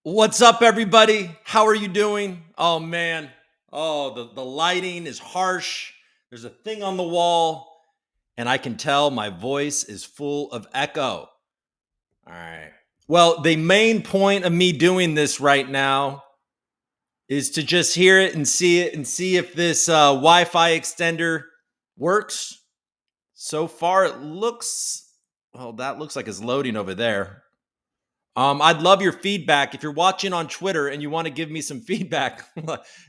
What's up, everybody? How are you doing? Oh, man. Oh, the lighting is harsh. There's a thing on the wall, and I can tell my voice is full of echo. All right. Well, the main point of me doing this right now is to just hear it and see if this Wi-Fi extender works. So far, it looks, well, that looks like it's loading over there. I'd love your feedback. If you're watching on Twitter and you want to give me some feedback,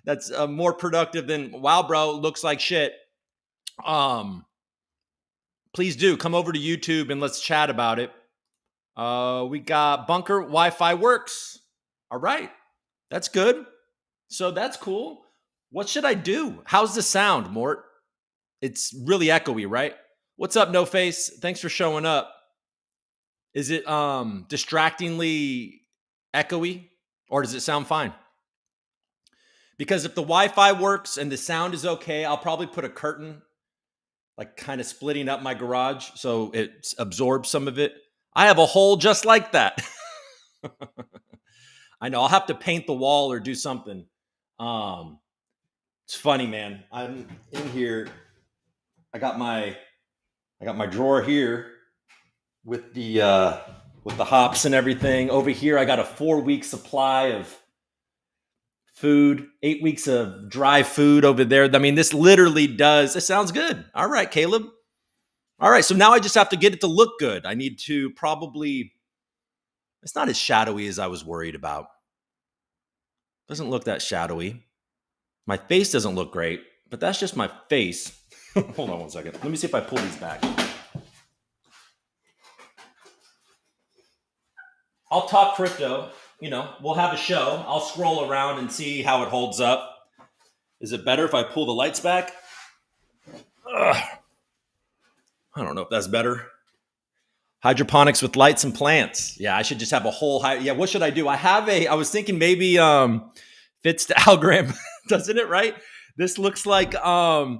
that's more productive than "Wow, bro, looks like shit." Please do come over to YouTube and let's chat about it. We got Bunker Wi-Fi works. All right, that's good. So that's cool. What should I do? How's the sound, Mort? It's really echoey, right? What's up, No Face? Thanks for showing up. Is it distractingly echoey, or does it sound fine? Because if the Wi-Fi works and the sound is okay, I'll probably put a curtain, like kind of splitting up my garage so it absorbs some of it. I have a hole just like that. I know I'll have to paint the wall or do something. It's funny, man. I'm in here. I got my drawer here with the hops and everything. Over here, I got a 4-week supply of food, 8 weeks of dry food over there. I mean, this literally does. It sounds good. All right, Caleb. All right, so now I just have to get it to look good. I need to probably. It's not as shadowy as I was worried about. Doesn't look that shadowy. My face doesn't look great, but that's just my face. Hold on one second. Let me see if I pull these back. I'll talk crypto. You know, we'll have a show. I'll scroll around and see how it holds up. Is it better if I pull the lights back? Ugh. I don't know if that's better. Hydroponics with lights and plants. Yeah, I should just have a whole. Yeah, what should I do? I was thinking maybe fits the algorithm, doesn't it? Right. This looks like yeah,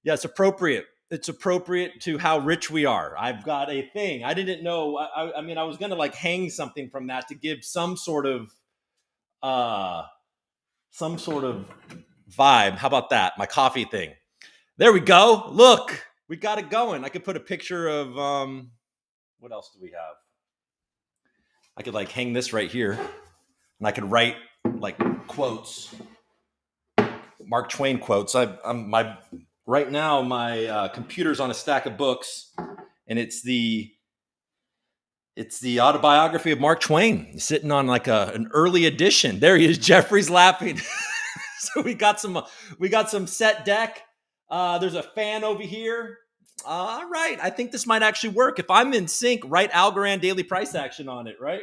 it's appropriate. It's appropriate to how rich we are. I've got a thing. I didn't know. I mean, I was gonna like hang something from that to give some sort of vibe. How about that? My coffee thing. There we go. Look, we got it going. I could put a picture of what else do we have? I could like hang this right here, and I could write like quotes, Mark Twain quotes. Right now my computer's on a stack of books, and it's the autobiography of Mark Twain, sitting on like an early edition. There he is. Jeffrey's laughing. So we got some set deck. There's a fan over here. All right. I think this might actually work. If I'm in sync, write Algorand daily price action on it, right?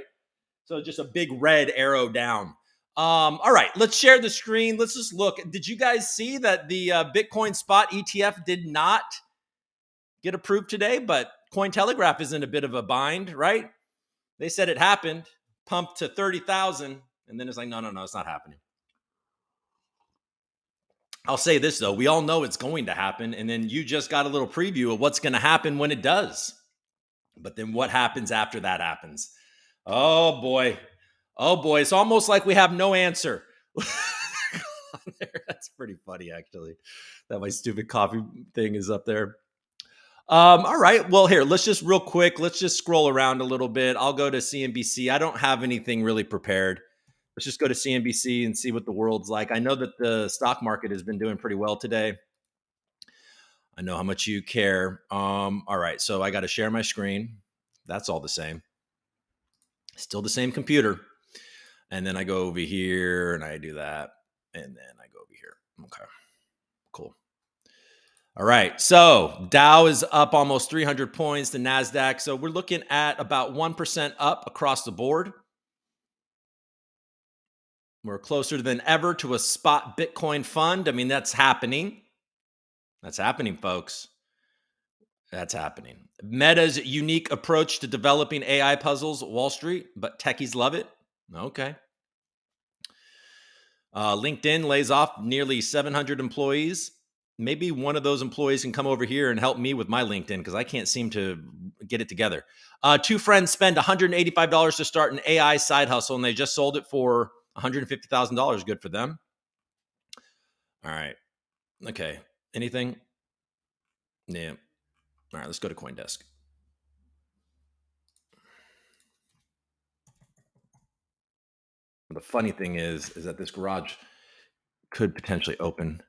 So just a big red arrow down. All right, let's share the screen. Let's just look. Did you guys see that the Bitcoin spot ETF did not get approved today? But Cointelegraph is in a bit of a bind, right? They said it happened, pumped to 30,000, and then it's like, no, it's not happening. I'll say this, though. We all know it's going to happen, and then you just got a little preview of what's going to happen when it does. But then what happens after that happens? Oh, boy. It's almost like we have no answer. That's pretty funny, actually, that my stupid coffee thing is up there. All right. Well, here, let's just real quick. Let's just scroll around a little bit. I'll go to CNBC. I don't have anything really prepared. Let's just go to CNBC and see what the world's like. I know that the stock market has been doing pretty well today. I know how much you care. All right. So I got to share my screen. That's all the same. Still the same computer. And then I go over here and I do that. And then I go over here. Okay. Cool. All right. So Dow is up almost 300 points. The NASDAQ. So we're looking at about 1% up across the board. We're closer than ever to a spot Bitcoin fund. I mean, that's happening. That's happening, folks. That's happening. Meta's unique approach to developing AI puzzles, Wall Street, but techies love it. Okay. LinkedIn lays off nearly 700 employees. Maybe one of those employees can come over here and help me with my LinkedIn because I can't seem to get it together. Two friends spend $185 to start an AI side hustle, and they just sold it for $150,000. Good for them. All right. Okay. Anything? Yeah. All right. Let's go to CoinDesk. The funny thing is that this garage could potentially open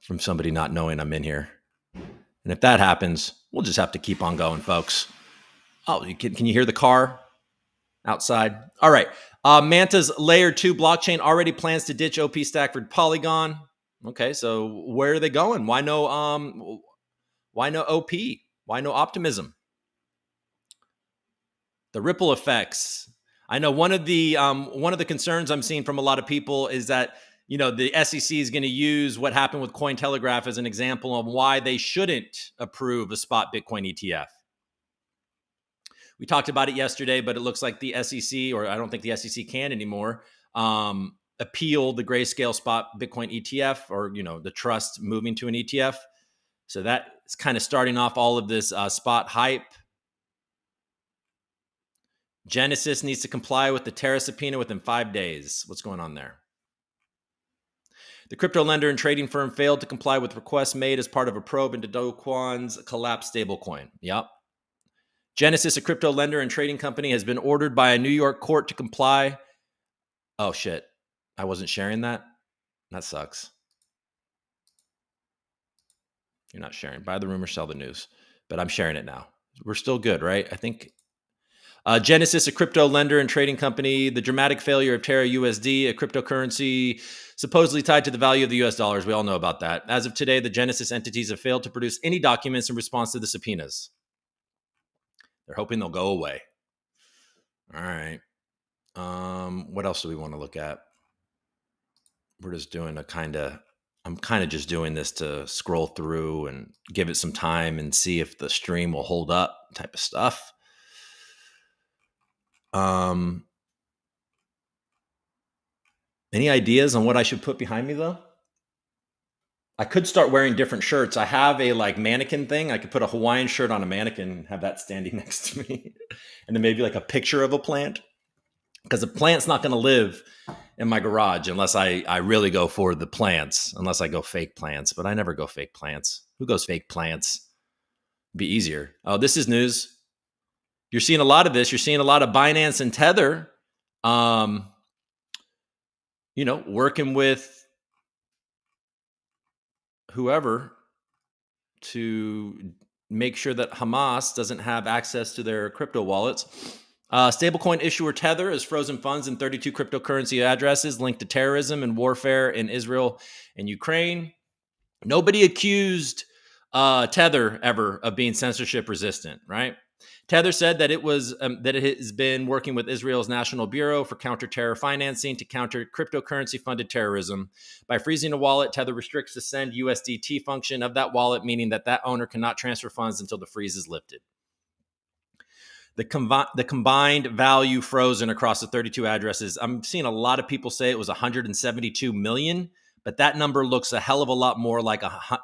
from somebody not knowing I'm in here. And if that happens, we'll just have to keep on going, folks. Oh, can you hear the car outside? All right. Manta's layer 2 blockchain already plans to ditch OP Stack for Polygon. Okay, so where are they going? Why no OP? Why no optimism? The ripple effects. I know one of the concerns I'm seeing from a lot of people is that the SEC is going to use what happened with Cointelegraph as an example of why they shouldn't approve a spot Bitcoin ETF. We talked about it yesterday, but it looks like the SEC, or I don't think the SEC can anymore, appeal the grayscale spot Bitcoin ETF, or the trust moving to an ETF. So that is kind of starting off all of this spot hype. Genesis needs to comply with the Terra subpoena within 5 days. What's going on there? The crypto lender and trading firm failed to comply with requests made as part of a probe into Do Kwon's collapsed stablecoin. Yep. Genesis, a crypto lender and trading company, has been ordered by a New York court to comply. Oh, shit. I wasn't sharing that? That sucks. You're not sharing. Buy the rumor, sell the news. But I'm sharing it now. We're still good, right? I think. Genesis, a crypto lender and trading company, the dramatic failure of Terra USD, a cryptocurrency supposedly tied to the value of the US dollars. We all know about that. As of today, the Genesis entities have failed to produce any documents in response to the subpoenas. They're hoping they'll go away. All right. What else do we want to look at? We're just doing I'm kind of just doing this to scroll through and give it some time and see if the stream will hold up type of stuff. Any ideas on what I should put behind me though? I could start wearing different shirts. I have a mannequin thing. I could put a Hawaiian shirt on a mannequin and have that standing next to me. And then maybe a picture of a plant. Because a plant's not going to live in my garage unless I really go for the plants, unless I go fake plants. But I never go fake plants. Who goes fake plants? It'd be easier. Oh, this is news. You're seeing a lot of this. You're seeing a lot of Binance and Tether, working with whoever to make sure that Hamas doesn't have access to their crypto wallets. Stablecoin issuer Tether has frozen funds in 32 cryptocurrency addresses linked to terrorism and warfare in Israel and Ukraine. Nobody accused Tether ever of being censorship resistant, right? Tether said that it has been working with Israel's National Bureau for Counter-Terror Financing to counter cryptocurrency-funded terrorism. By freezing a wallet, Tether restricts the send USDT function of that wallet, meaning that owner cannot transfer funds until the freeze is lifted. The combined value frozen across the 32 addresses, I'm seeing a lot of people say it was 172 million, but that number looks a hell of a lot more like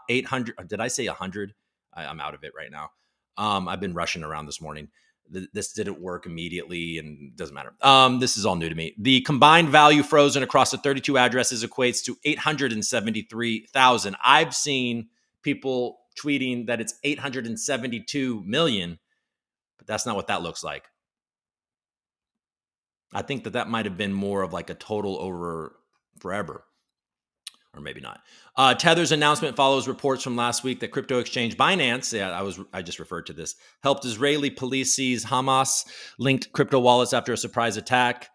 800. Did I say 100? I'm out of it right now. I've been rushing around this morning. This didn't work immediately and it doesn't matter. This is all new to me. The combined value frozen across the 32 addresses equates to 873,000. I've seen people tweeting that it's 872 million, but that's not what that looks like. I think that might have been more of a total over forever. Or maybe not. Tether's announcement follows reports from last week that crypto exchange Binance, I just referred to this, helped Israeli police seize Hamas-linked crypto wallets after a surprise attack,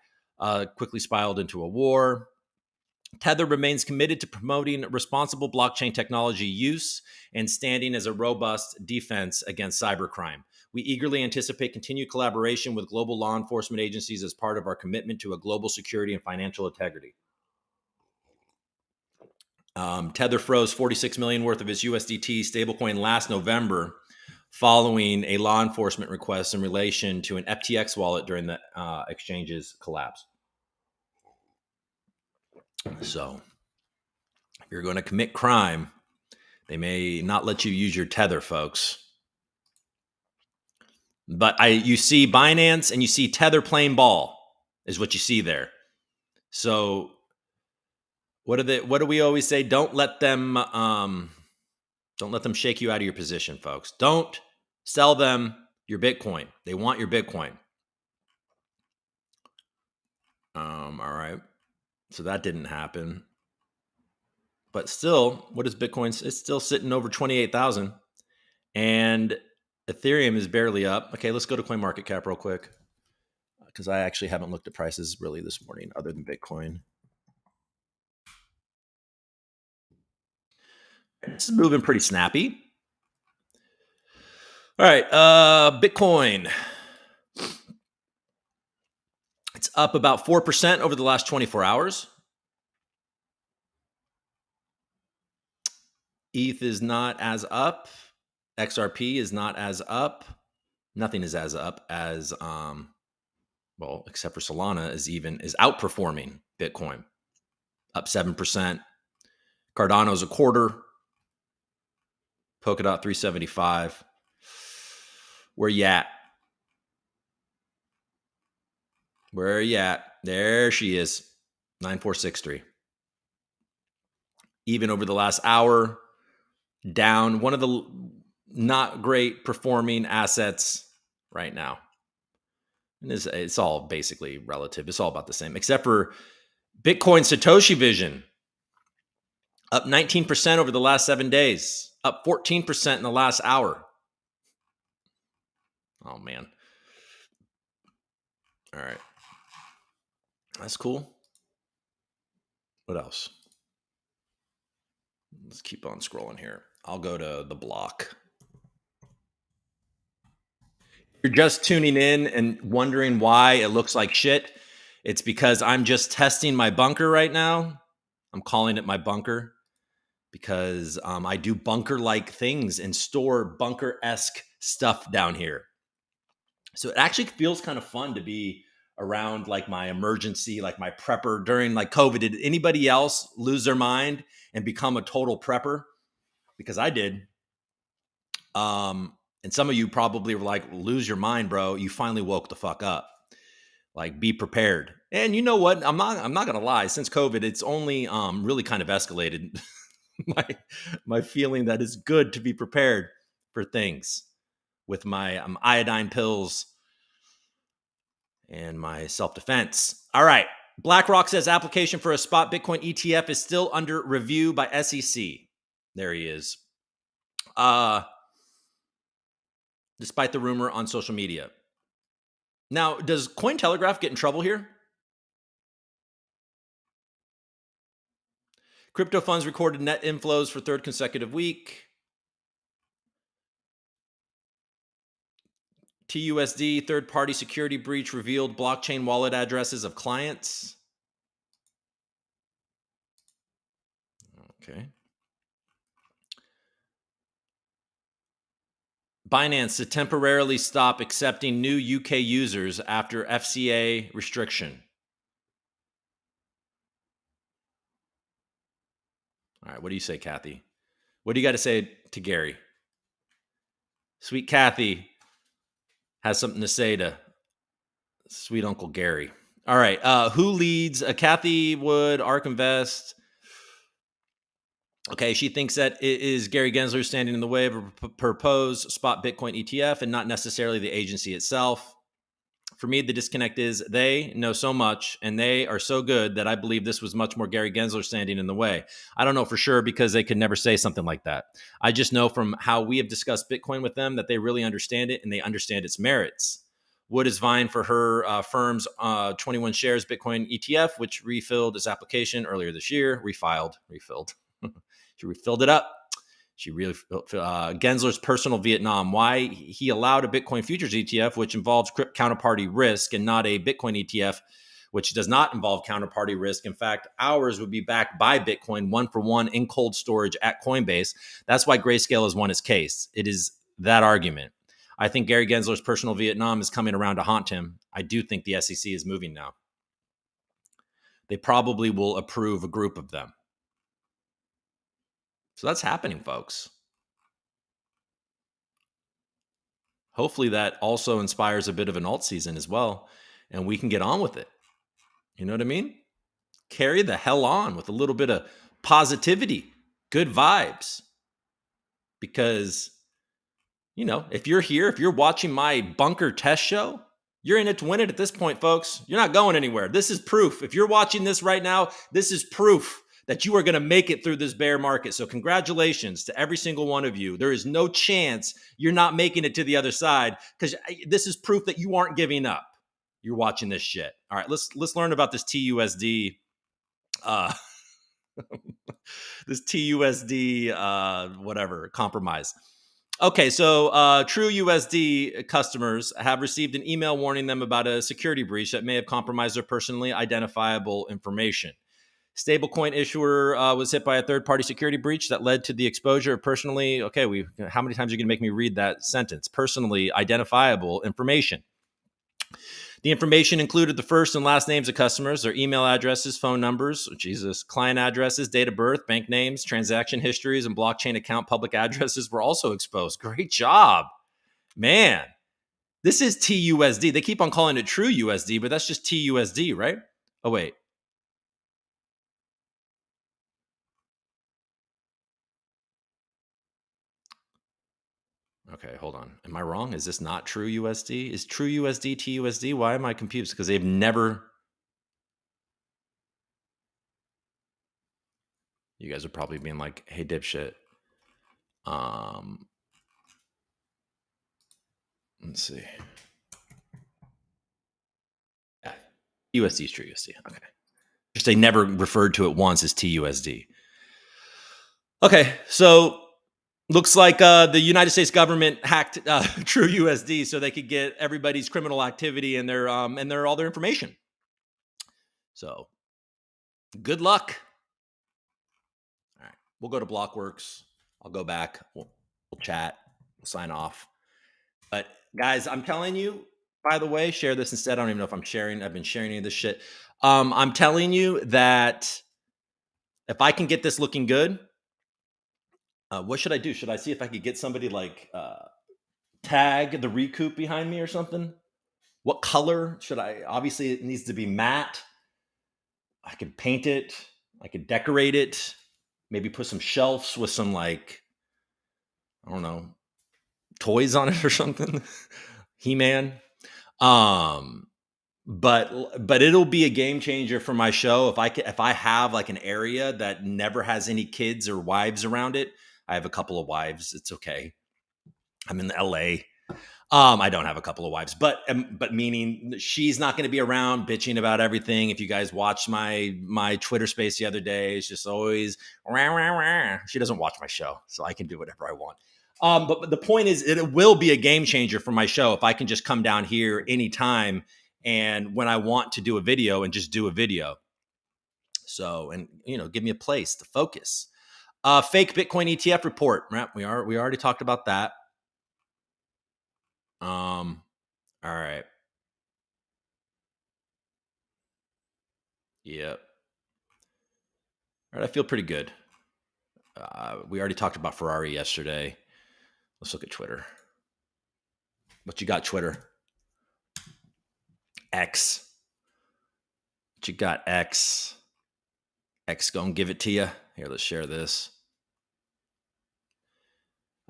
quickly spiraled into a war. Tether remains committed to promoting responsible blockchain technology use and standing as a robust defense against cybercrime. We eagerly anticipate continued collaboration with global law enforcement agencies as part of our commitment to a global security and financial integrity. Tether froze $46 million worth of its USDT stablecoin last November following a law enforcement request in relation to an FTX wallet during the exchange's collapse. So, if you're going to commit crime, they may not let you use your tether, folks. But you see Binance and you see Tether playing ball is what you see there. So what do we always say? Don't let them shake you out of your position, folks. Don't sell them your Bitcoin. They want your Bitcoin. All right. So that didn't happen. But still, what is Bitcoin? It's still sitting over 28,000. And Ethereum is barely up. Okay, let's go to CoinMarketCap real quick, because I actually haven't looked at prices really this morning other than Bitcoin. This is moving pretty snappy. All right, Bitcoin. It's up about 4% over the last 24 hours. ETH is not as up. XRP is not as up. Nothing is as up as well, except for Solana is outperforming Bitcoin, up 7%. Cardano's a quarter. Polkadot 375. Where you at? Where are you at? There she is, 9463. Even over the last hour, down. One of the not great performing assets right now. And it's all basically relative. It's all about the same, except for Bitcoin Satoshi Vision, up 19% over the last 7 days, up 14% in the last hour. Oh, man. All right. That's cool. What else? Let's keep on scrolling here. I'll go to the block. You're just tuning in and wondering why it looks like shit. It's because I'm just testing my bunker right now. I'm calling it my bunker because I do bunker-like things and store bunker-esque stuff down here. So it actually feels kind of fun to be around like my emergency, like my prepper during like COVID. Did anybody else lose their mind and become a total prepper? Because I did. And some of you probably were like, lose your mind, bro. You finally woke the fuck up. Like, be prepared. And you know what? I'm not gonna lie. Since COVID, it's only really kind of escalated my feeling that it's good to be prepared for things with my iodine pills and my self-defense. All right. BlackRock says application for a spot Bitcoin ETF is still under review by SEC. There he is. Despite the rumor on social media. Now, does Cointelegraph get in trouble here? Crypto funds recorded net inflows for third consecutive week. TUSD, third-party security breach revealed blockchain wallet addresses of clients. Okay. Binance to temporarily stop accepting new UK users after FCA restriction. All right, what do you say, Kathy? What do you got to say to Gary? Sweet Kathy has something to say to sweet Uncle Gary. All right, who leads? Kathy Wood, ARK Invest. Okay, she thinks that it is Gary Gensler standing in the way of a proposed spot Bitcoin ETF and not necessarily the agency itself. For me, the disconnect is they know so much and they are so good that I believe this was much more Gary Gensler standing in the way. I don't know for sure because they could never say something like that. I just know from how we have discussed Bitcoin with them that they really understand it and they understand its merits. Wood is vying for her firm's 21 shares Bitcoin ETF, which refilled its application earlier this year. Refilled. She refilled it up. She really Gensler's personal Vietnam. Why he allowed a Bitcoin futures ETF, which involves counterparty risk, and not a Bitcoin ETF, which does not involve counterparty risk. In fact, ours would be backed by Bitcoin 1-for-1 in cold storage at Coinbase. That's why Grayscale has won its case. It is that argument. I think Gary Gensler's personal Vietnam is coming around to haunt him. I do think the SEC is moving now. They probably will approve a group of them. So that's happening, folks. Hopefully that also inspires a bit of an alt season as well, and we can get on with it. You know what I mean? Carry the hell on with a little bit of positivity, good vibes. Because, you know, if you're here, if you're watching my bunker test show, you're in it to win it at this point, folks. You're not going anywhere. This is proof. If you're watching this right now, this is proof that you are going to make it through this bear market. So congratulations to every single one of you. There is no chance you're not making it to the other side, because this is proof that you aren't giving up. You're watching this shit. All right, let's learn about this TUSD. This TUSD whatever compromise. Okay, so True USD customers have received an email warning them about a security breach that may have compromised their personally identifiable information. Stablecoin issuer was hit by a third-party security breach that led to the exposure of personally, how many times are you going to make me read that sentence? Personally identifiable information. The information included the first and last names of customers, their email addresses, phone numbers, client addresses, date of birth, bank names, transaction histories, and blockchain account public addresses were also exposed. Great job, man. This is TUSD. They keep on calling it True USD, but that's just TUSD, right? Oh, wait. Okay, hold on. Am I wrong? Is this not True USD? Is True USD TUSD? Why am I confused? Because they've never... You guys are probably being like, hey, dipshit. Let's see. Yeah, USD is True USD. Okay. Just they never referred to it once as TUSD. Okay, so looks like the United States government hacked True USD so they could get everybody's criminal activity and their all their information. So good luck. All right, we'll go to Blockworks. I'll go back. We'll chat. We'll sign off. But guys, I'm telling you, by the way, share this instead. I don't even know if I'm sharing. I've been sharing any of this shit. I'm telling you that if I can get this looking good, what should I do? Should I see if I could get somebody like tag the ReCoop behind me or something? What color should I? Obviously, it needs to be matte. I could paint it. I could decorate it. Maybe put some shelves with some like, I don't know, toys on it or something. He-Man. But it'll be a game changer for my show if I have like an area that never has any kids or wives around it. I have a couple of wives. It's okay. I'm in LA. I don't have a couple of wives, but meaning she's not going to be around bitching about everything. If you guys watched my Twitter space the other day, it's just always rah, rah, rah. She doesn't watch my show, so I can do whatever I want. But the point is, it will be a game changer for my show if I can just come down here anytime and when I want to do a video and just do a video. So, and give me a place to focus. Fake Bitcoin ETF report. Right? We already talked about that. All right. Yep. All right, I feel pretty good. We already talked about Ferrari yesterday. Let's look at Twitter. What you got, Twitter? X. What you got, X? X gonna give it to you. Here, let's share this.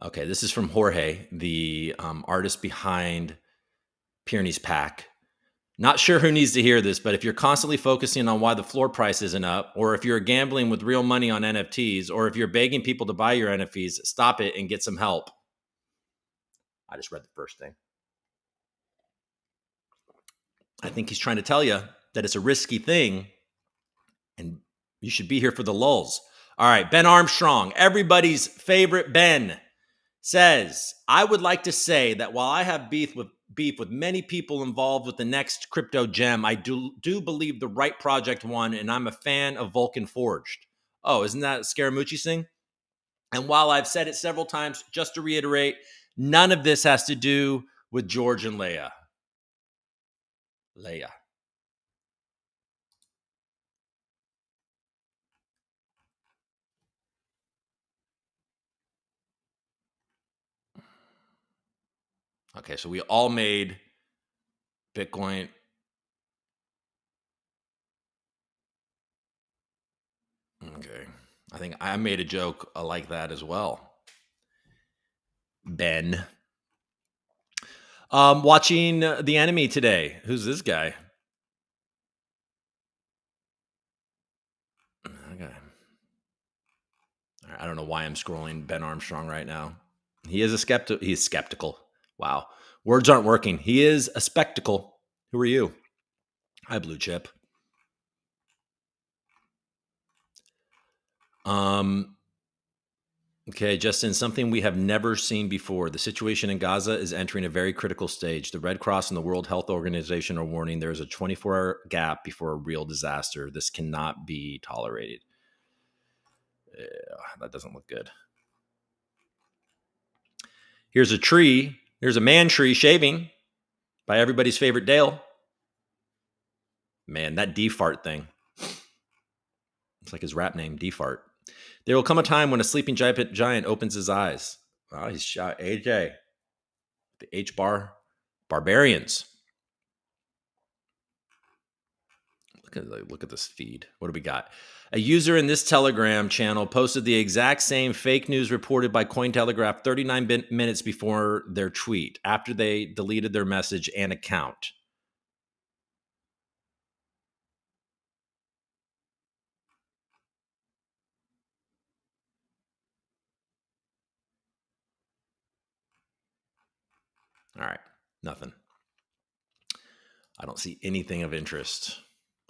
Okay, this is from Jorge, the artist behind Pyrenees Pack. Not sure who needs to hear this, but if you're constantly focusing on why the floor price isn't up, or if you're gambling with real money on NFTs, or if you're begging people to buy your NFTs, stop it and get some help. I just read the first thing. I think he's trying to tell you that it's a risky thing and you should be here for the lulls. All right, Ben Armstrong, everybody's favorite Ben, says, I would like to say that while I have beef with many people involved with the next crypto gem, I do believe the right project won, and I'm a fan of Vulcan Forged. Oh, isn't that Scaramucci's thing? And while I've said it several times, just to reiterate, None of this has to do with George and Leia. Leia. Okay, so we all made Bitcoin. Okay. I think I made a joke like that as well. Ben. Watching The Enemy today. Who's this guy? Okay. I don't know why I'm scrolling Ben Armstrong right now. He is a skeptic. He's skeptical. Wow. Words aren't working. He is a spectacle. Who are you? Hi, Blue Chip. Okay, Justin, something we have never seen before. The situation in Gaza is entering a very critical stage. The Red Cross and the World Health Organization are warning there is a 24-hour gap before a real disaster. This cannot be tolerated. Yeah, that doesn't look good. Here's a tree. Here's a man tree shaving by everybody's favorite Dale. Man, that D-fart thing. It's like his rap name, D-fart. There will come a time when a sleeping giant opens his eyes. Oh, he's shot AJ. The H-bar Barbarians. Look at this feed. What do we got? A user in this Telegram channel posted the exact same fake news reported by Cointelegraph 39 minutes before their tweet, after they deleted their message and account. All right, nothing. I don't see anything of interest.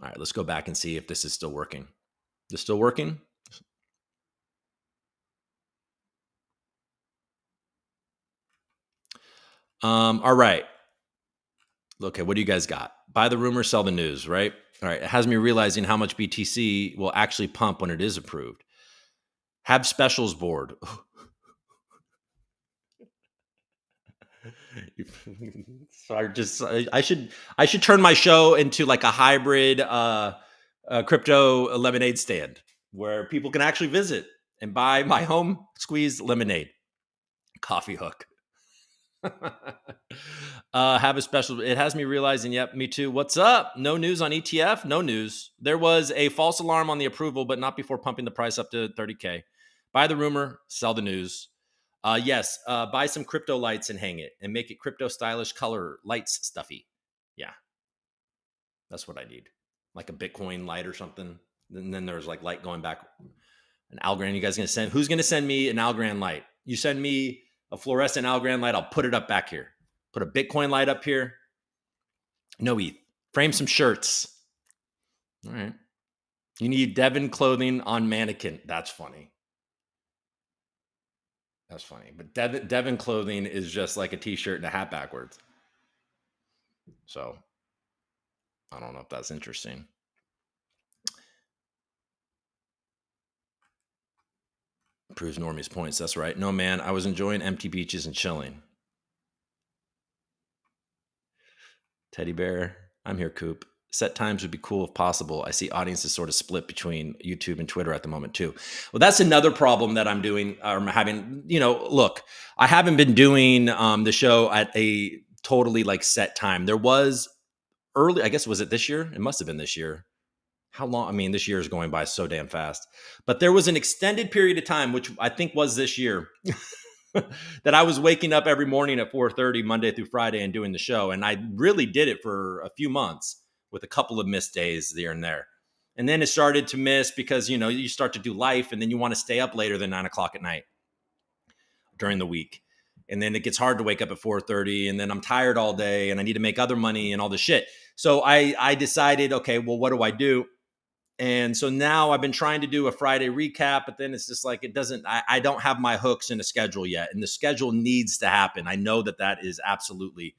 All right, let's go back and see if this is still working. This still working? All right. Okay, what do you guys got? Buy the rumor, sell the news, right? All right, it has me realizing how much BTC will actually pump when it is approved. Have specials board. So I should turn my show into like a hybrid crypto lemonade stand where people can actually visit and buy my home squeeze lemonade. Coffee hook. Have a special. It has me realizing, yep, me too. What's up? No news on ETF? No news. There was a false alarm on the approval, but not before pumping the price up to 30K. Buy the rumor, sell the news. Yes, buy some crypto lights and hang it and make it crypto stylish color lights stuffy. Yeah, that's what I need. Like a Bitcoin light or something. And then there's like light going back. An Algorand, you guys gonna send? Who's gonna send me an Algorand light? You send me a fluorescent Algorand light, I'll put it up back here. Put a Bitcoin light up here. No ETH. Frame some shirts. All right. You need Devin clothing on mannequin. That's funny. That's funny. But Devin clothing is just like a t-shirt and a hat backwards. So I don't know if that's interesting. Proves Normie's points. That's right. No, man, I was enjoying empty beaches and chilling. Teddy bear. I'm here, Coop. Set times would be cool if possible. I see audiences sort of split between YouTube and Twitter at the moment too. Well, that's another problem that I'm doing or having. Look, I haven't been doing the show at a totally like set time. There was early, I guess, was it this year? It must have been this year. How long? I mean, this year is going by so damn fast. But there was an extended period of time, which I think was this year, that I was waking up every morning at 4:30 Monday through Friday and doing the show. And I really did it for a few months with a couple of missed days here and there. And then it started to miss because, you start to do life and then you want to stay up later than 9 o'clock at night during the week. And then it gets hard to wake up at 4:30 and then I'm tired all day and I need to make other money and all this shit. So I decided, okay, well, what do I do? And so now I've been trying to do a Friday recap, but then it's just like, I don't have my hooks in a schedule yet. And the schedule needs to happen. I know that is absolutely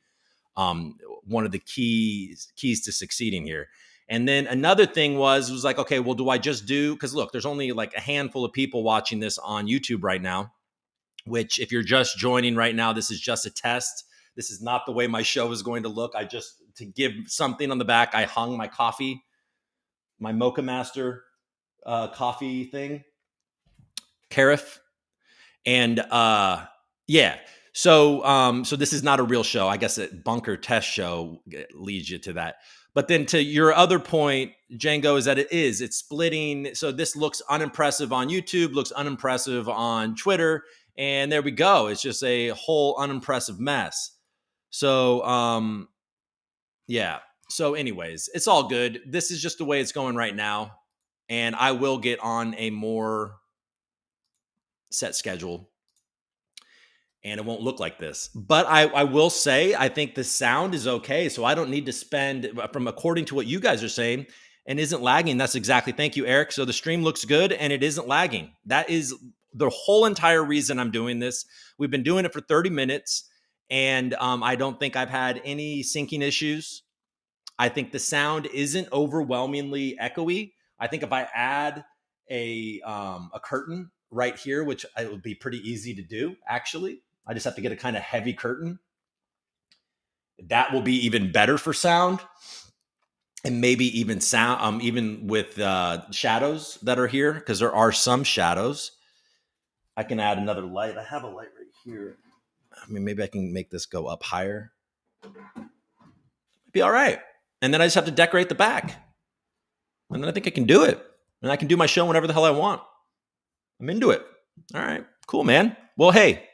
one of the keys to succeeding here. And then another thing was like, okay, well, do I just because look, there's only like a handful of people watching this on YouTube right now. which if you're just joining right now, this is just a test. This is not the way my show is going to look. I just, to give something on the back, I hung my coffee, my Mocha Master coffee thing, carafe. And yeah. So this is not a real show. I guess a bunker test show leads you to that. But then to your other point, Django, is that it's splitting. So this looks unimpressive on YouTube, looks unimpressive on Twitter, and there we go. It's just a whole unimpressive mess. So yeah. So anyways, it's all good. This is just the way it's going right now, and I will get on a more set schedule and it won't look like this. But I will say, I think the sound is okay. So I don't need to spend, from according to what you guys are saying, and isn't lagging. That's exactly, thank you, Eric. So the stream looks good and it isn't lagging. That is the whole entire reason I'm doing this. We've been doing it for 30 minutes and I don't think I've had any syncing issues. I think the sound isn't overwhelmingly echoey. I think if I add a curtain right here, which it would be pretty easy to do, actually, I just have to get a kind of heavy curtain. That will be even better for sound, and maybe even sound, even with shadows that are here, because there are some shadows. I can add another light. I have a light right here. I mean, maybe I can make this go up higher. Be all right. And then I just have to decorate the back. And then I think I can do it. And I can do my show whenever the hell I want. I'm into it. All right. Cool, man. Well, hey,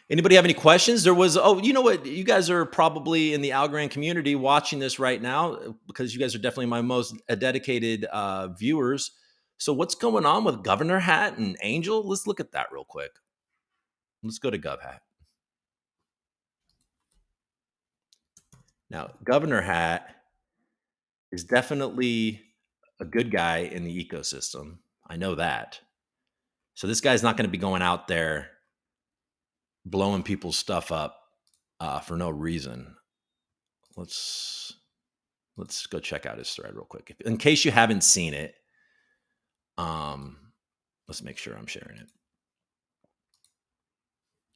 anybody have any questions? There was, you know what? You guys are probably in the Algorand community watching this right now because you guys are definitely my most dedicated viewers. So what's going on with Governor Hat and Angel? Let's look at that real quick. Let's go to Gov Hat. Now, Governor Hat is definitely a good guy in the ecosystem. I know that. So this guy's not going to be going out there blowing people's stuff up for no reason. Let's go check out his thread real quick. In case you haven't seen it, let's make sure I'm sharing it.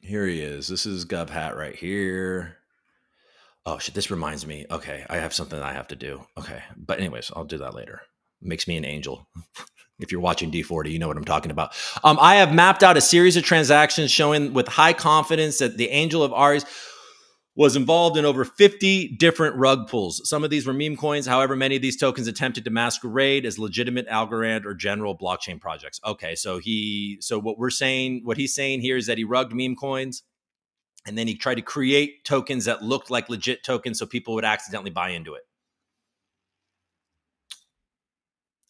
Here he is. This is Gov Hat right here. Oh shit, this reminds me. Okay, I have something I have to do. Okay, but anyways, I'll do that later. Makes me an angel. If you're watching D40, you know what I'm talking about. I have mapped out a series of transactions showing with high confidence that the Angel of Aries was involved in over 50 different rug pulls. Some of these were meme coins. However, many of these tokens attempted to masquerade as legitimate Algorand or general blockchain projects. Okay, so what he's saying here is that he rugged meme coins and then he tried to create tokens that looked like legit tokens so people would accidentally buy into it.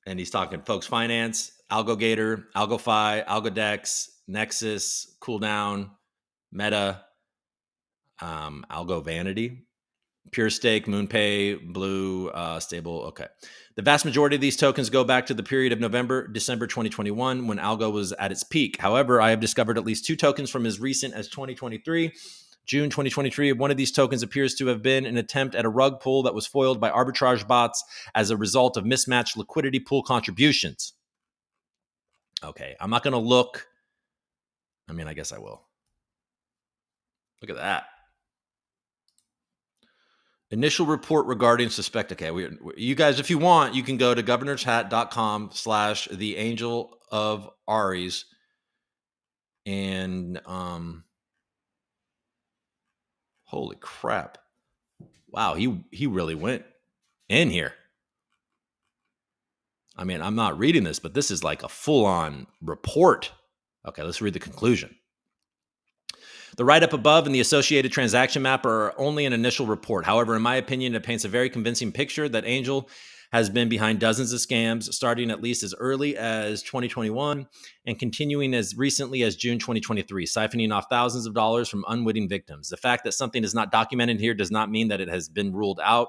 And he's talking Folks Finance, AlgoGator, AlgoFi, AlgoDex, Nexus, Cooldown, Meta, Algo Vanity, Pure Stake, MoonPay, Blue, Stable. Okay. The vast majority of these tokens go back to the period of December 2021 when Algo was at its peak. However, I have discovered at least two tokens from as recent as 2023. June 2023, one of these tokens appears to have been an attempt at a rug pull that was foiled by arbitrage bots as a result of mismatched liquidity pool contributions. Okay, I'm not going to look. I mean, I guess I will. Look at that. Initial report regarding suspect. Okay, you guys, if you want, you can go to governorshat.com/the Angel of Aries and holy crap. Wow, he really went in here. I mean, I'm not reading this, but this is like a full-on report. Okay, let's read the conclusion. The write-up above and the associated transaction map are only an initial report. However, in my opinion, it paints a very convincing picture that Angel has been behind dozens of scams, starting at least as early as 2021 and continuing as recently as June 2023, siphoning off thousands of dollars from unwitting victims. The fact that something is not documented here does not mean that it has been ruled out.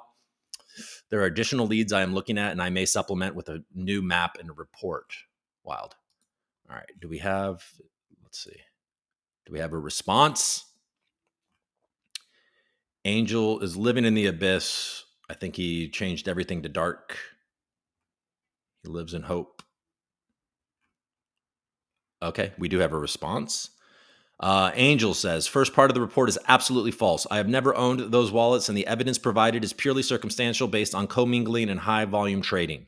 There are additional leads I am looking at, and I may supplement with a new map and a report. Wild. All right. Do we have, let's see. Do we have a response? Angel is living in the abyss. I think he changed everything to dark. He lives in hope. Okay, we do have a response. Angel says, first part of the report is absolutely false. I have never owned those wallets, and the evidence provided is purely circumstantial based on commingling and high volume trading.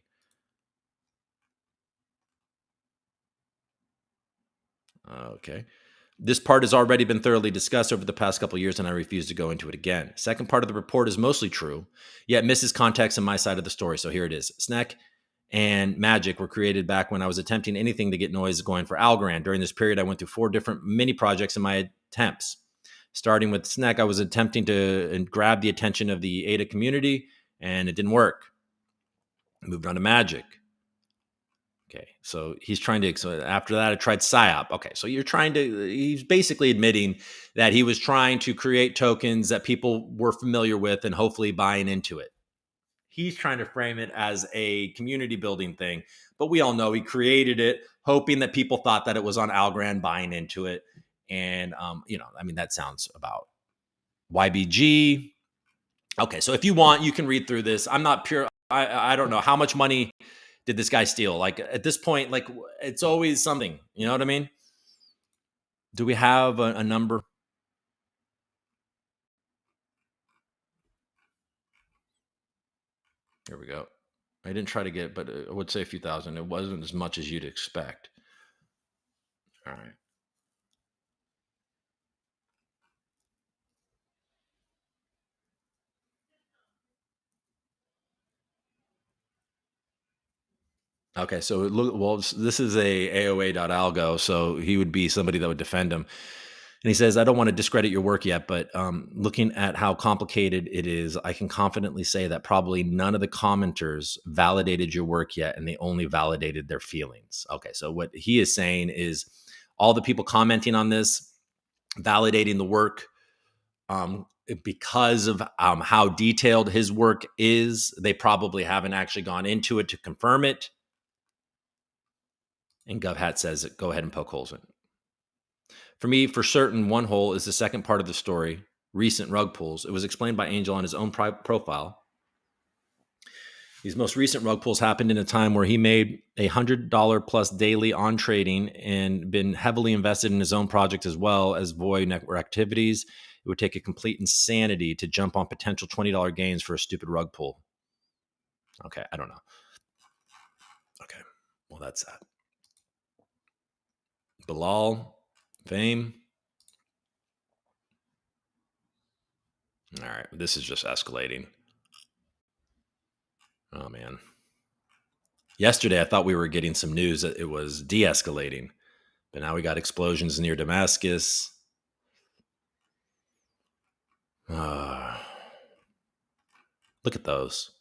Okay. This part has already been thoroughly discussed over the past couple of years, and I refuse to go into it again. Second part of the report is mostly true, yet misses context in my side of the story. So here it is. Snack and Magic were created back when I was attempting anything to get noise going for Algorand. During this period, I went through 4 different mini projects in my attempts. Starting with Snack, I was attempting to grab the attention of the ADA community, and it didn't work. Moved on to Magic. Okay, so he's trying to. So after that, I tried PSYOP. Okay, so he's basically admitting that he was trying to create tokens that people were familiar with and hopefully buying into it. He's trying to frame it as a community building thing, but we all know he created it hoping that people thought that it was on Algorand, buying into it. And, that sounds about YBG. Okay, so if you want, you can read through this. I'm not pure. I don't know how much money did this guy steal? Like at this point, like it's always something. You know what I mean? Do we have a number? Here we go. I didn't try to get, but I would say a few thousand. It wasn't as much as you'd expect. All right. Okay, so look, well, this is a AOA.algo, so he would be somebody that would defend him. And he says, I don't want to discredit your work yet, but looking at how complicated it is, I can confidently say that probably none of the commenters validated your work yet, and they only validated their feelings. Okay, so what he is saying is all the people commenting on this, validating the work, because of how detailed his work is, they probably haven't actually gone into it to confirm it. And GovHat says, go ahead and poke holes in it. For me, for certain, one hole is the second part of the story, recent rug pulls. It was explained by Angel on his own profile. These most recent rug pulls happened in a time where he made $100 plus daily on trading and been heavily invested in his own project as well as Void network activities. It would take a complete insanity to jump on potential $20 gains for a stupid rug pull. Okay, I don't know. Okay, well, that's that. Bilal, fame. All right, this is just escalating. Oh, man. Yesterday, I thought we were getting some news that it was de-escalating, but now we got explosions near Damascus. Look at those.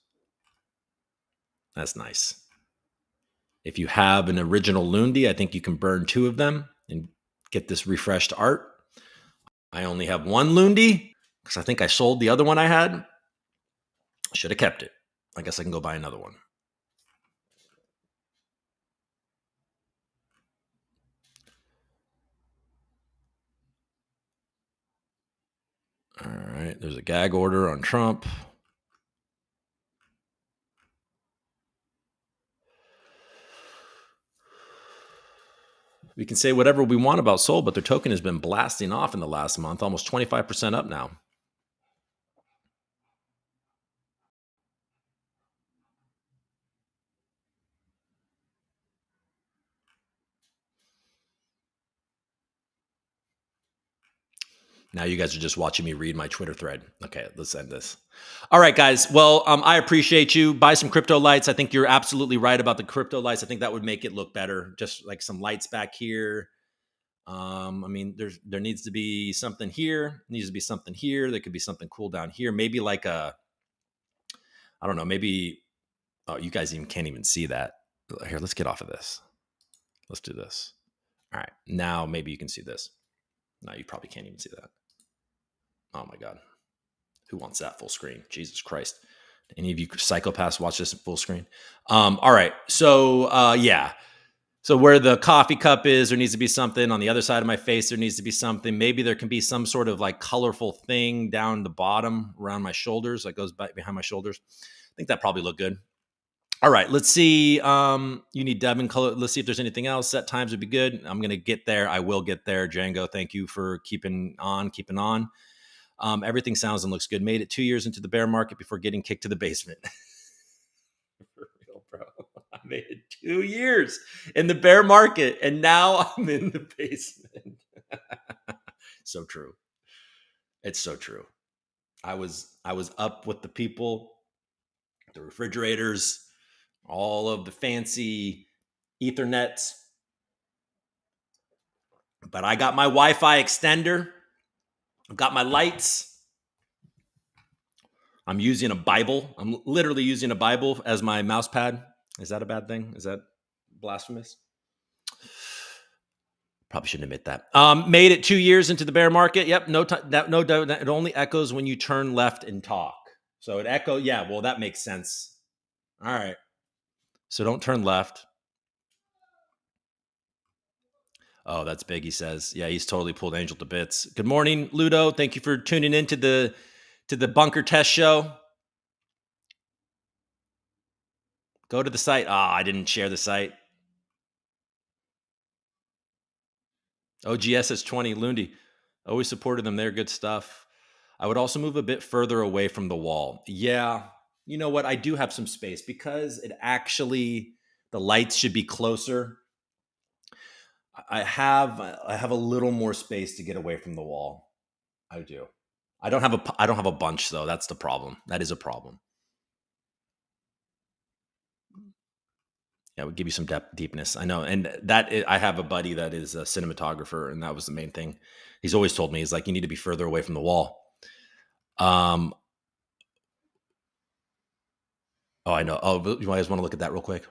That's nice. If you have an original Lundi, I think you can burn 2 of them and get this refreshed art. I only have 1 Lundi because I think I sold the other one I had. Should have kept it. I guess I can go buy another one. All right. There's a gag order on Trump. We can say whatever we want about Sol, but their token has been blasting off in the last month, almost 25% up now. Now you guys are just watching me read my Twitter thread. Okay, let's end this. All right, guys. Well, I appreciate you. Buy some crypto lights. I think you're absolutely right about the crypto lights. I think that would make it look better. Just like some lights back here. There needs to be something here. There needs to be something here. There could be something cool down here. Maybe like I don't know. Maybe you guys can't even see that. Here, let's get off of this. Let's do this. All right, now maybe you can see this. No, you probably can't even see that. Oh my God. Who wants that full screen? Jesus Christ. Any of you psychopaths watch this in full screen? All right. So, yeah. So where the coffee cup is, there needs to be something. On the other side of my face, there needs to be something. Maybe there can be some sort of like colorful thing down the bottom around my shoulders that goes behind my shoulders. I think that probably look good. All right, let's see. You need Devin color. Let's see if there's anything else. Set times would be good. I'm gonna get there. I will get there. Django, thank you for keeping on. Everything sounds and looks good. Made it 2 years into the bear market before getting kicked to the basement. For real, bro. I made it 2 years in the bear market, and now I'm in the basement. So true. It's so true. I was up with the people, the refrigerators, all of the fancy Ethernets, but I got my Wi-Fi extender. I've got my lights. I'm using a Bible. I'm literally using a Bible as my mouse pad. Is that a bad thing? Is that blasphemous? Probably shouldn't admit that. Made it 2 years into the bear market. Yep. No, no doubt. It only echoes when you turn left and talk. So it echo. Yeah. Well, that makes sense. All right. So don't turn left. Oh, that's big. He says, yeah, he's totally pulled Angel to bits. Good morning, Ludo. Thank you for tuning in to the bunker test show. Go to the site. I didn't share the site. OGS is 20. Lundy. Always supported them. They're good stuff. I would also move a bit further away from the wall. Yeah. You know what? I do have some space because the lights should be closer. I have a little more space to get away from the wall. I do. I don't have a bunch though. That's the problem. That is a problem. Yeah, it would give you some deepness. I know, and I have a buddy that is a cinematographer, and that was the main thing. He's always told me, he's like, you need to be further away from the wall. Um. Oh, I know. Oh, you guys want to look at that real quick?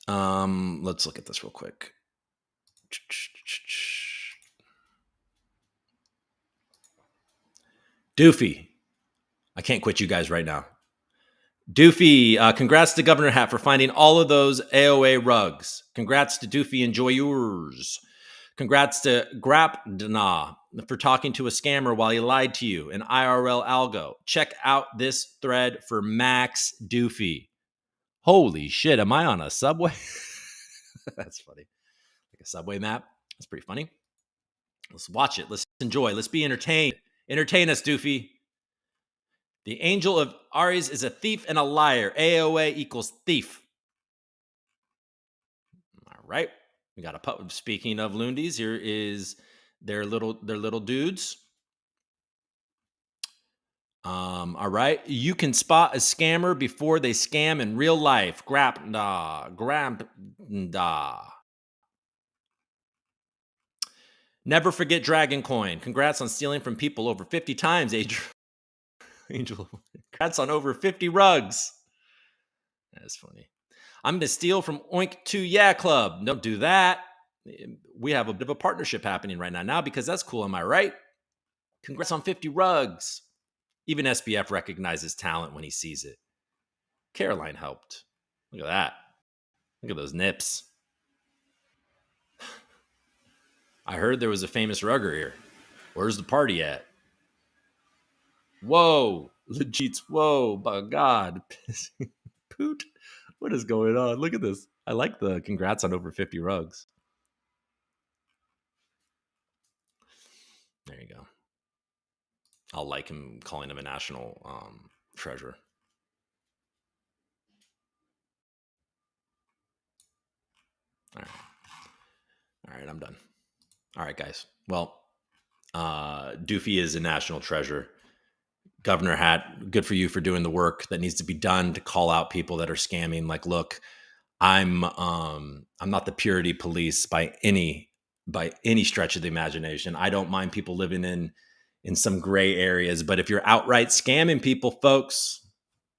Let's look at this real quick. Doofy. I can't quit you guys right now. Doofy, congrats to Governor Hat for finding all of those AOA rugs. Congrats to Doofy, enjoy yours. Congrats to Grapdana for talking to a scammer while he lied to you, an IRL algo. Check out this thread for Max Doofy. Holy shit, am I on a subway? That's funny. Like a subway map. That's pretty funny. Let's watch it. Let's enjoy. Let's be entertained. Entertain us, Doofy. The angel of Aries is a thief and a liar. AOA equals thief. All right. We got a speaking of loondies, here is their little dudes. All right. You can spot a scammer before they scam in real life. Grapda. Never forget Dragon Coin. Congrats on stealing from people over 50 times, Angel. Congrats on over 50 rugs. That's funny. I'm going to steal from Oink 2 Yeah Club. Don't do that. We have a bit of a partnership happening right now because that's cool. Am I right? Congrats on 50 rugs. Even SBF recognizes talent when he sees it. Caroline helped. Look at that. Look at those nips. I heard there was a famous rugger here. Where's the party at? Whoa. Legit. Whoa. My God. Poot. What is going on? Look at this. I like the congrats on over 50 rugs. There you go. I'll like him calling him a national treasure. All right. All right, I'm done. All right, guys. Well, Doofy is a national treasure. Governor Hat, good for you for doing the work that needs to be done to call out people that are scamming. Like, look, I'm not the purity police by any stretch of the imagination. I don't mind people living in some gray areas, but if you're outright scamming people, folks,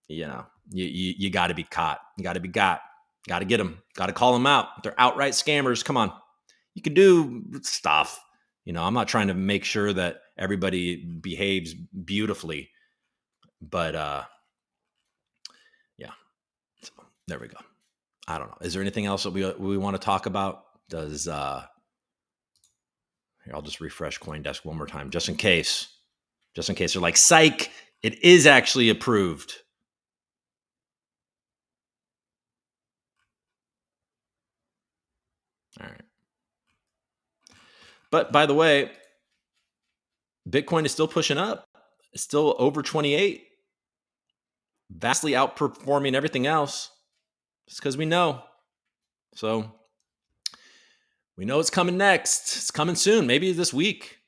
you know, you got to be caught. You got to be got. Got to get them. Got to call them out. If they're outright scammers, come on. You can do stuff. You know, I'm not trying to make sure that everybody behaves beautifully, but yeah. So, there we go. I don't know. Is there anything else that we want to talk about? Does Here, I'll just refresh CoinDesk one more time, just in case. Just in case they're like, psych, it is actually approved. All right. But by the way, Bitcoin is still pushing up. It's still over 28, vastly outperforming everything else. It's because we know. So we know it's coming next. It's coming soon, maybe this week.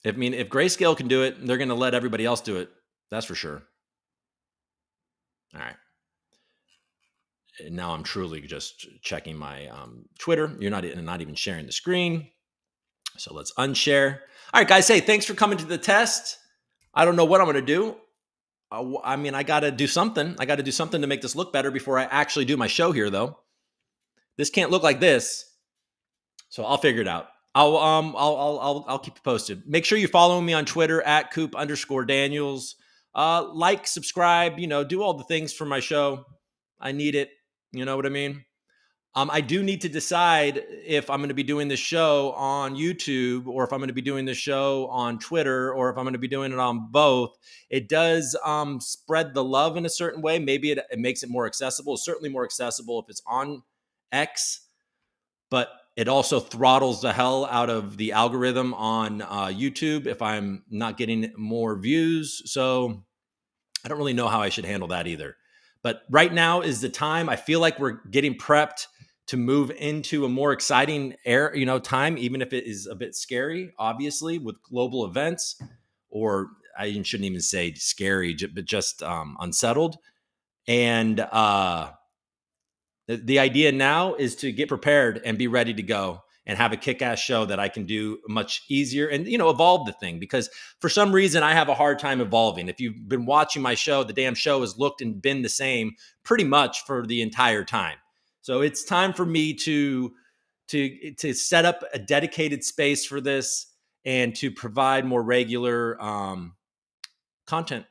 If Grayscale can do it, they're going to let everybody else do it. That's for sure. All right. And now I'm truly just checking my Twitter. You're not even sharing the screen. So let's unshare. All right, guys. Hey, thanks for coming to the test. I don't know what I'm going to do. I got to do something. I got to do something to make this look better before I actually do my show here, though. This can't look like this. So I'll figure it out. I'll keep you posted. Make sure you follow me on Twitter at Coop_Daniels. Like, subscribe, do all the things for my show. I need it. You know what I mean? I do need to decide if I'm going to be doing this show on YouTube or if I'm going to be doing this show on Twitter or if I'm going to be doing it on both. It does spread the love in a certain way. Maybe it makes it more accessible. It's certainly more accessible if it's on X, but it also throttles the hell out of the algorithm on YouTube if I'm not getting more views. So I don't really know how I should handle that either. But right now is the time. I feel like we're getting prepped to move into a more exciting time, even if it is a bit scary, obviously, with global events, or I shouldn't even say scary, but just unsettled. And the idea now is to get prepared and be ready to go and have a kick-ass show that I can do much easier and, evolve the thing, because for some reason I have a hard time evolving. If you've been watching my show, the damn show has looked and been the same pretty much for the entire time. So it's time for me to set up a dedicated space for this and to provide more regular content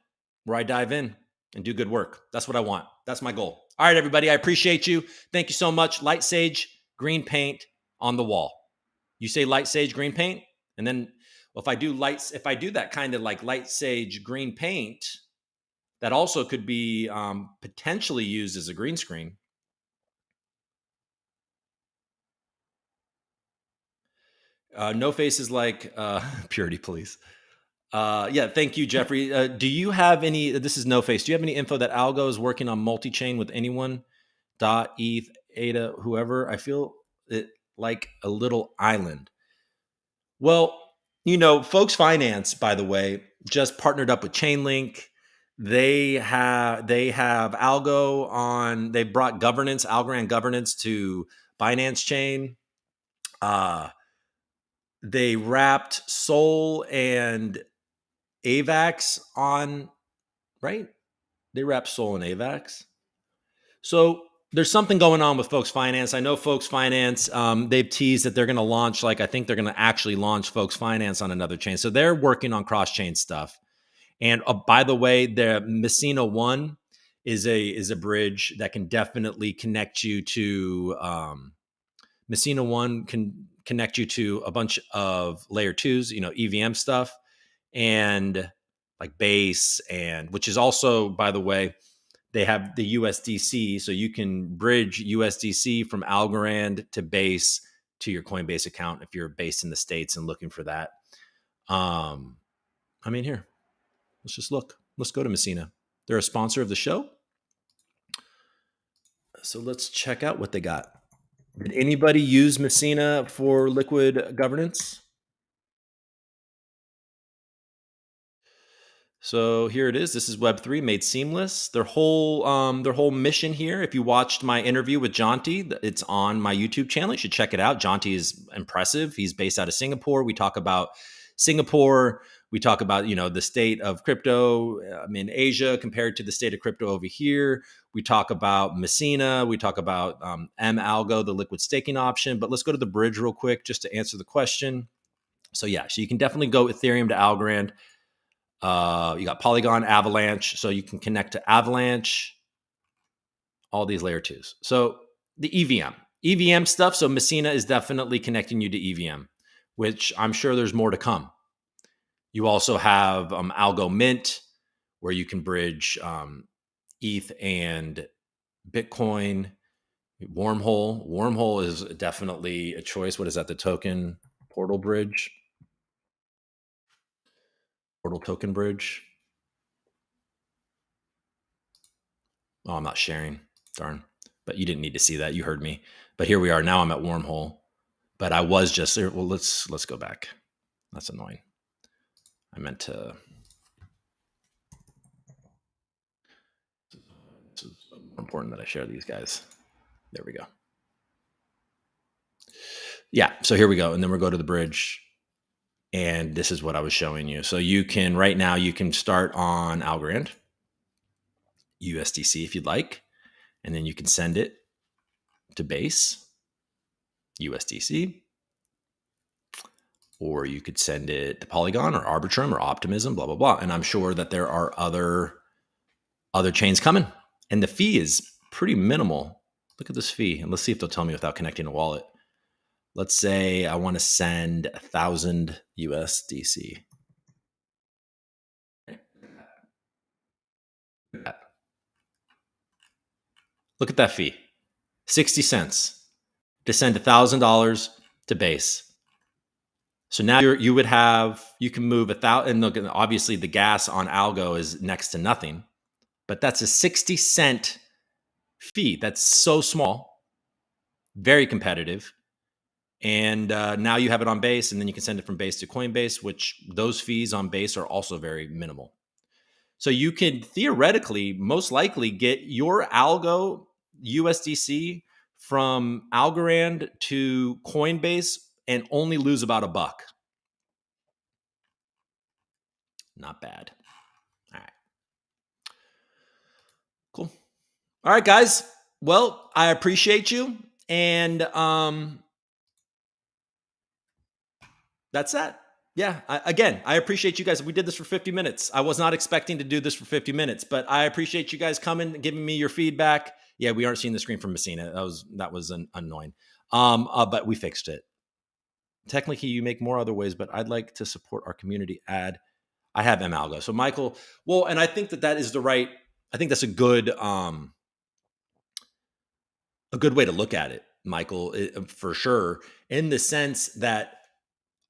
where I dive in and do good work. That's what I want. That's my goal. All right, everybody. I appreciate you. Thank you so much. Light Sage, green paint on the wall. You say Light Sage, green paint, and then if I do that kind of like Light Sage green paint, that also could be potentially used as a green screen. No faces like purity, please. Yeah, thank you, Jeffrey. Do you have any? This is No Face. Do you have any info that Algo is working on multi-chain with anyone? ETH, ADA, whoever. I feel it like a little island. Well, Folks Finance, by the way, just partnered up with Chainlink. They have Algo on. They brought Algorand governance to Binance Chain. They wrapped Sol and AVAX on, right? They wrapped Sol and AVAX. So there's something going on with Folks Finance. I know Folks Finance, they've teased that they're going to launch, I think they're going to actually launch Folks Finance on another chain. So they're working on cross-chain stuff. And by the way, the Messina One is a bridge that can definitely connect you to Messina One can connect you to a bunch of layer twos, EVM stuff, and like Base, and which is also, by the way, they have the USDC, so you can bridge USDC from Algorand to Base to your Coinbase account if you're based in the States and looking for that. Here, let's just look. Let's go to Messina. They're a sponsor of the show. So let's check out what they got. Did anybody use Messina for liquid governance? So here it is. This is Web3 made seamless. Their whole mission here. If you watched my interview with Jonty, it's on my YouTube channel. You should check it out. Jonty is impressive. He's based out of Singapore. We talk about Singapore. We talk about the state of crypto in Asia compared to the state of crypto over here. We talk about Messina. We talk about Algo, the liquid staking option. But let's go to the bridge real quick just to answer the question. So you can definitely go Ethereum to Algorand. You got Polygon, Avalanche, so you can connect to Avalanche, all these layer twos. So the EVM stuff. So Messina is definitely connecting you to EVM. which I'm sure there's more to come. You also have Algo Mint, where you can bridge ETH and Bitcoin. Wormhole is definitely a choice. What is that? The token portal bridge, portal token bridge. Oh, I'm not sharing. Darn. But you didn't need to see that. You heard me. But here we are. Now I'm at Wormhole. But I was just there. Well, let's go back. That's annoying. I meant to. It's more important that I share these guys. There we go. Yeah. So here we go. And then we'll go to the bridge. And this is what I was showing you. So you can, right now, you can start on Algorand, USDC if you'd like. And then you can send it to base, USDC. Or you could send it to Polygon or Arbitrum or Optimism, blah, blah, blah. And I'm sure that there are other chains coming. And the fee is pretty minimal. Look at this fee. And let's see if they'll tell me without connecting a wallet. Let's say I want to send 1,000 USDC. Look at that fee. 60 cents to send $1,000 to base. So now you can move 1,000, and obviously the gas on Algo is next to nothing, but that's a 60-cent fee. That's so small, very competitive. And now you have it on base, and then you can send it from base to Coinbase, which those fees on base are also very minimal. So you can theoretically, most likely, get your Algo USDC from Algorand to Coinbase and only lose about $1. Not bad. All right. Cool. All right, guys. Well, I appreciate you. And that's that. Yeah. I appreciate you guys. We did this for 50 minutes. I was not expecting to do this for 50 minutes, but I appreciate you guys coming and giving me your feedback. Yeah, we aren't seeing the screen from Messina. That was annoying. But we fixed it. Technically, you make more other ways, but I'd like to support our community ad. I have Algo. So Michael, well, and I think that is I think that's a good way to look at it, Michael, for sure, in the sense that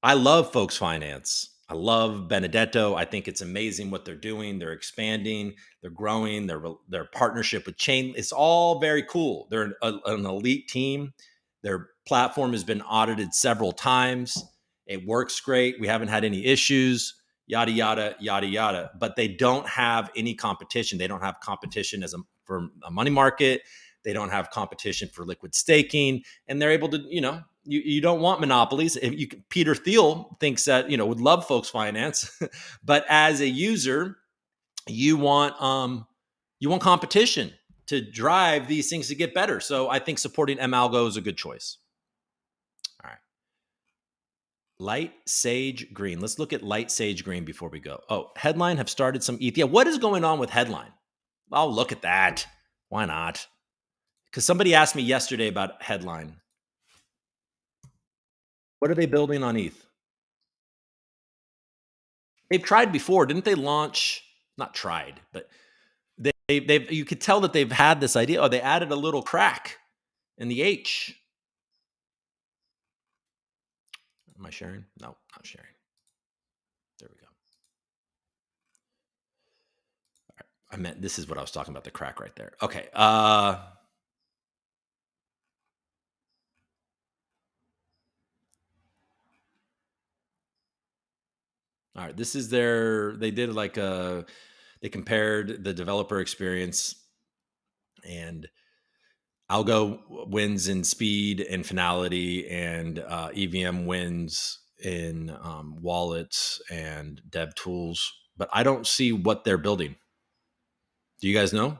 I love Folks Finance. I love Benedetto. I think it's amazing what they're doing. They're expanding, they're growing, their partnership with Chain. It's all very cool. They're an elite team. Their platform has been audited several times. It works great. We haven't had any issues, yada, yada, yada, yada. But they don't have any competition. They don't have competition for a money market. They don't have competition for liquid staking. And they're able to, you don't want monopolies. Peter Thiel thinks that, would love Folks Finance, but as a user, you want competition to drive these things to get better. So I think supporting Algo is a good choice. All right. Light Sage Green. Let's look at Light Sage Green before we go. Oh, Headline have started some ETH. Yeah, what is going on with Headline? I'll look at that. Why not? Because somebody asked me yesterday about Headline. What are they building on ETH? They've tried before, didn't they? Launch? Not tried, but they've. You could tell that they've had this idea. Oh, they added a little crack in the H. Am I sharing? No, not sharing. There we go. All right. I meant this is what I was talking about. The crack right there. Okay. All right, this is they did they compared the developer experience, and Algo wins in speed and finality, and EVM wins in wallets and dev tools. But I don't see what they're building. Do you guys know?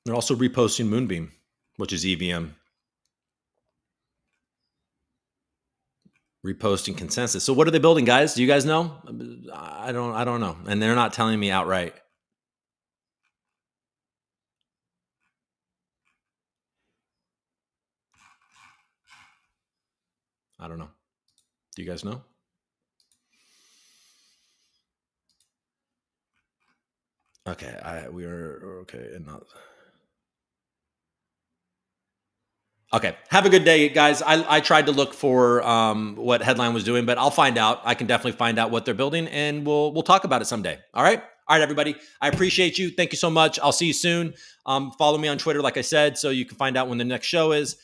They're also reposting Moonbeam, which is EVM. Reposting consensus. So what are they building, guys? Do you guys know? I don't know. And they're not telling me outright. I don't know. Do you guys know? Okay, we are okay, and not. Okay. Have a good day, guys. I tried to look for what Headline was doing, but I'll find out. I can definitely find out what they're building, and we'll talk about it someday. All right. All right, everybody. I appreciate you. Thank you so much. I'll see you soon. Follow me on Twitter, like I said, so you can find out when the next show is.